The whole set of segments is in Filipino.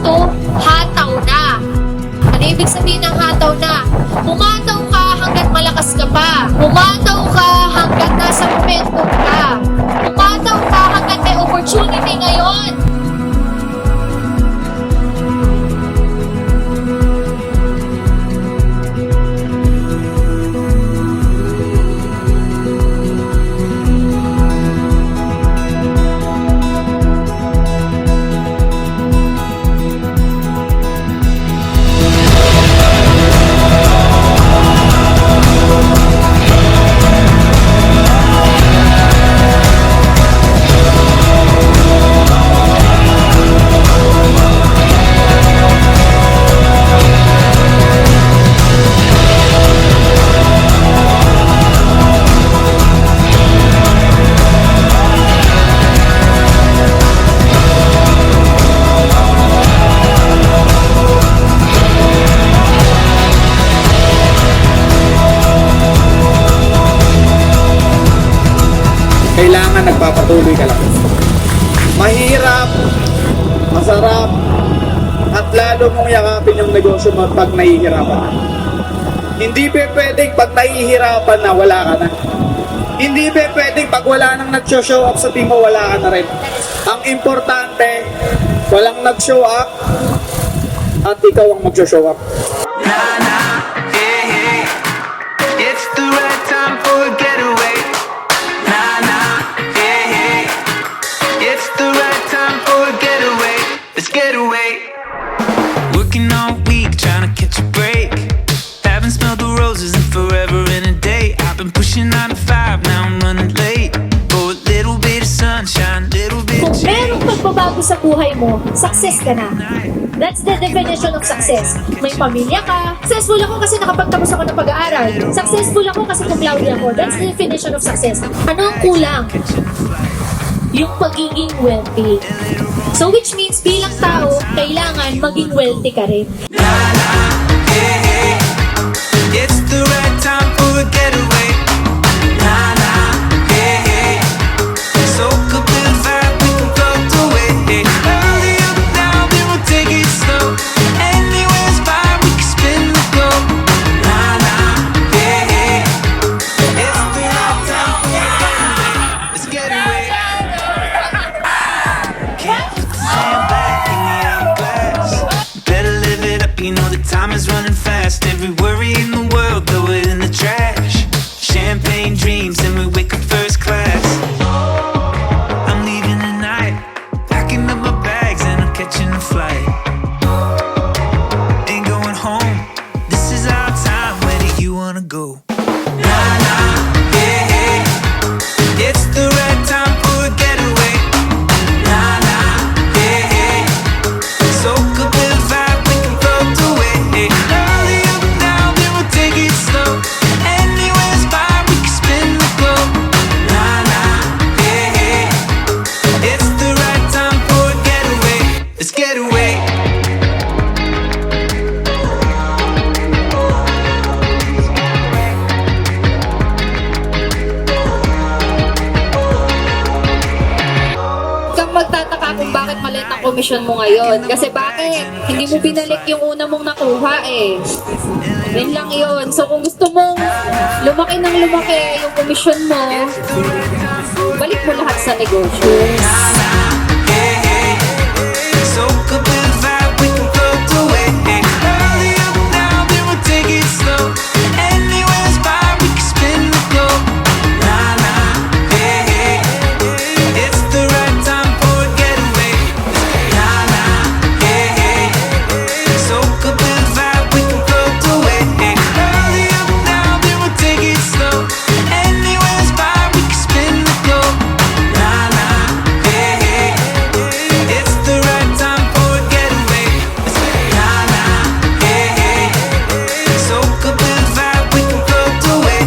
to, hataw na. Ano ibig sabihin ng hataw na? Pumataw ka hanggat malakas ka pa. Pumataw ka hanggat nasa momentum ka. Pumataw ka hanggat may opportunity ngayon. Kailangan nagpapatuloy ka lang. Mahirap, masarap, at lalo mong yakapin yung negosyo mo pag nahihirapan na. Hindi pwedeng pag nahihirapan na wala ka na. Hindi pwedeng pag wala nang nag-show up sa team mo, wala ka na rin. Ang importante, walang nag-show up at ikaw ang mag-show up. It's the right time for a getaway. It's the right time for a getaway. Let's get away. Working all week, trying to catch a break. Haven't smelled the roses in forever and a day. I've been pushing 9 to 5, now I'm running late. For a little bit of sunshine, little bit of Kung merong pagbabago sa buhay mo, success ka na. That's the definition of success. May pamilya ka. Successful ako kasi nakapagtapos ako ng pag-aaral. Successful ako kasi cum laude ako. That's the definition of success. Ano ang kulang? Yung pagiging wealthy. So which means bilang tao, kailangan maging wealthy ka rin. It's the right time for a getaway. Soak up the vibe, we can float away. Early up now, then we'll take it slow. Anywhere's fine, we can spin the globe. It's the right time for a getaway. Let's get away. You know the time is running fast. Every worry in the world, throw it in the trash. Champagne dreams and we wake up first class. I'm leaving tonight, packing up my bags and I'm catching a flight. Ain't going home, this is our time. Where do you wanna go? It's the right time for a getaway. Soak up the vibe, we can float away. Early up now, then we'll take it slow. Anywhere's fine, we can spin the globe. It's the right time for a getaway. Let's get away. Kang magtataka kung bakit maliit ang komisyon mo ngayon. Kasi bakit? Hindi mo binalik yung una mong nakuha eh. Yan lang yun. So kung gusto mong lumaki ng lumaki yung komisyon mo, balik mo lahat sa negosyo. Soak up the vibe, we can float away. Early up now, then we'll take it slow. Anywhere's fine, we can spin the globe. It's the right time for a getaway. Soak up the vibe, we can float away. Early up now, then we'll take it slow. Anywhere's fine, we can spin the globe. It's the right time for a getaway. Soak up the vibe, we can float away.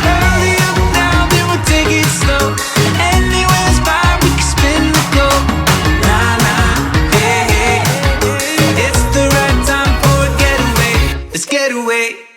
Early up now, then we'll take it slow. Anywhere's fine, we can spin the globe. It's the right time for a getaway. Let's get away.